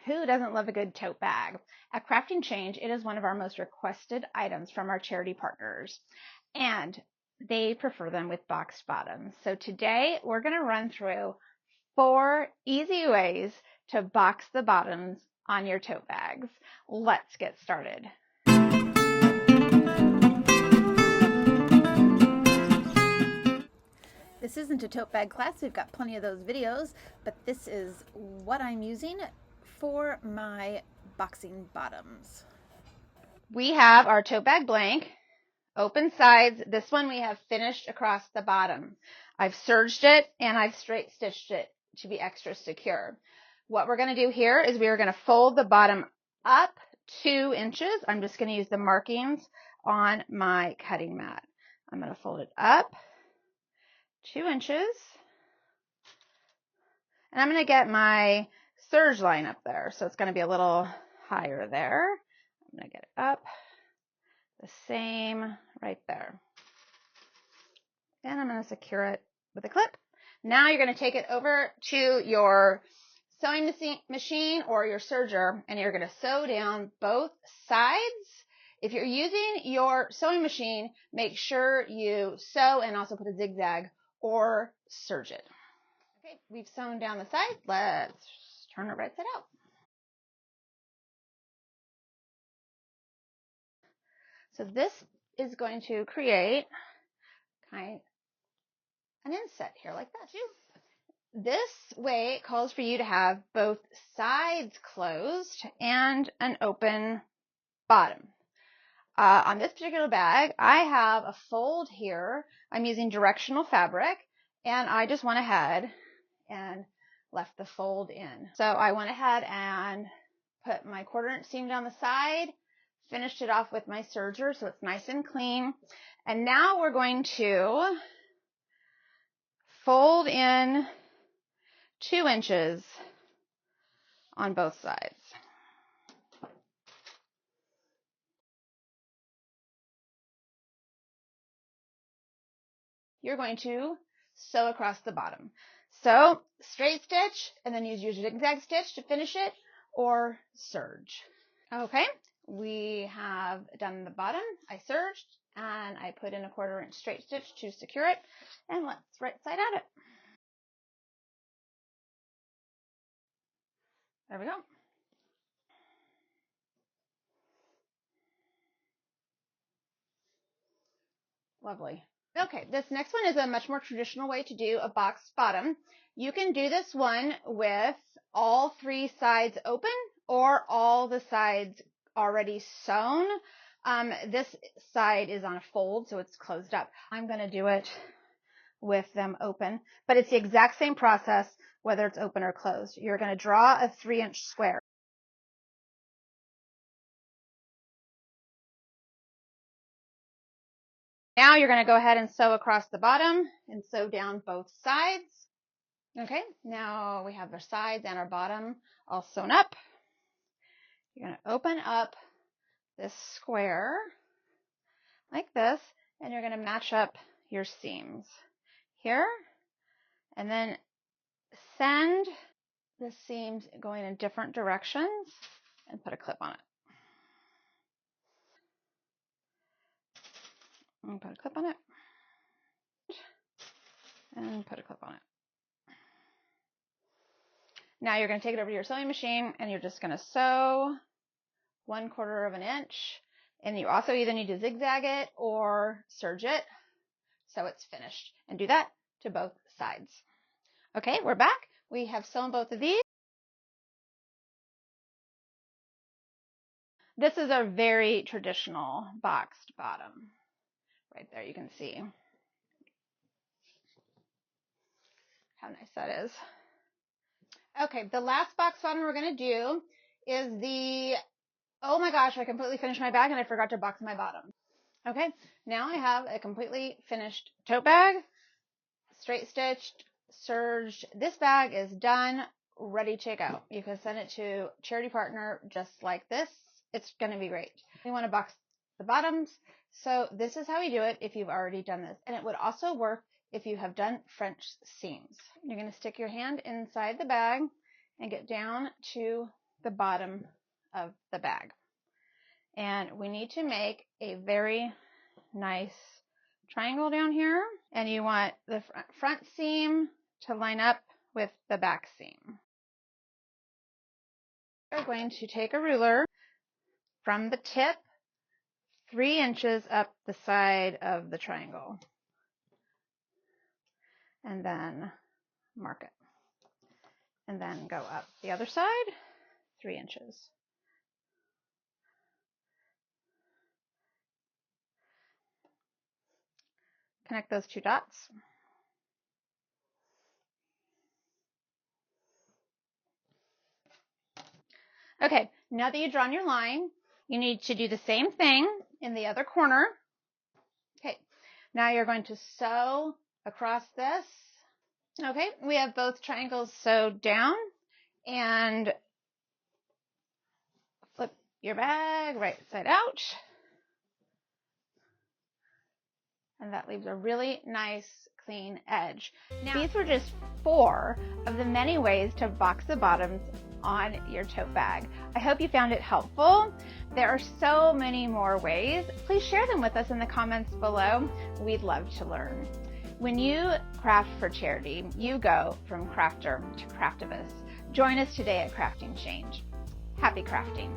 Who doesn't love a good tote bag? At Crafting Change, it is one of our most requested items from our charity partners, and they prefer them with boxed bottoms. So today we're going to run through 4 easy ways to box the bottoms on your tote bags. Let's get started. This isn't a tote bag class, we've got plenty of those videos, but this is what I'm using for my boxing bottoms. We have our tote bag blank, open sides. This one we have finished across the bottom. I've serged it and I've straight stitched it to be extra secure. What we're going to do here is we are going to fold the bottom up 2 inches. I'm just going to use the markings on my cutting mat. I'm going to fold it up 2 inches. And I'm going to get my serge line up there. So it's going to be a little higher there. I'm going to get it up the same right there. And I'm going to secure it with a clip. Now you're going to take it over to your sewing machine or your serger, and you're going to sew down both sides. If you're using your sewing machine, make sure you sew and also put a zigzag or serge it. Okay, we've sewn down the side. Let's turn it right side out. So this is going to create kind of an inset here like that. This way it calls for you to have both sides closed and an open bottom. On this particular bag, I have a fold here. I'm using directional fabric, and I just went ahead and left the fold in. So I went ahead and put my 1/4 inch seam down the side, finished it off with my serger so it's nice and clean. And now we're going to fold in 2 inches on both sides. You're going to sew across the bottom. So straight stitch and then use your zigzag stitch to finish it, or serge. Okay, we have done the bottom. I serged and I put in a 1/4 inch straight stitch to secure it, and let's right side out it. There we go. Lovely. Okay, this next one is a much more traditional way to do a boxed bottom. You can do this one with all 3 sides open or all the sides already sewn. This side is on a fold, so it's closed up. I'm going to do it with them open, but it's the exact same process whether it's open or closed. You're going to draw a 3-inch square. Now you're going to go ahead and sew across the bottom and sew down both sides. Okay, now we have our sides and our bottom all sewn up. You're going to open up this square like this, and you're going to match up your seams here, and then send the seams going in different directions and put a clip on it. And put a clip on it. And put a clip on it. Now you're going to take it over to your sewing machine and you're just going to sew 1/4 inch. And you also either need to zigzag it or serge it so it's finished. And do that to both sides. Okay, we're back. We have sewn both of these. This is a very traditional boxed bottom. Right there you can see how nice that is. Okay, the last box bottom we're going to do is the, oh my gosh, I completely finished my bag and I forgot to box my bottom. Okay, now I have a completely finished tote bag, straight stitched, serged. This bag is done, ready to go. You can send it to charity partner just like this. It's going to be great. We want to box the bottoms, so this is how we do it if you've already done this. And it would also work if you have done French seams. You're going to stick your hand inside the bag and get down to the bottom of the bag. And we need to make a very nice triangle down here. And you want the front seam to line up with the back seam. We're going to take a ruler from the tip 3 inches up the side of the triangle. And then mark it. And then go up the other side 3 inches. Connect those 2 dots. Okay, now that you've drawn your line, you need to do the same thing in the other corner. Okay, now you're going to sew across this. Okay, we have both triangles sewed down, and flip your bag right side out. And that leaves a really nice clean edge. Now, these were just 4 of the many ways to box the bottoms on your tote bag. I hope you found it helpful. There are so many more ways. Please share them with us in the comments below. We'd love to learn. When you craft for charity, you go from crafter to craftivist. Join us today at Crafting Change. Happy crafting.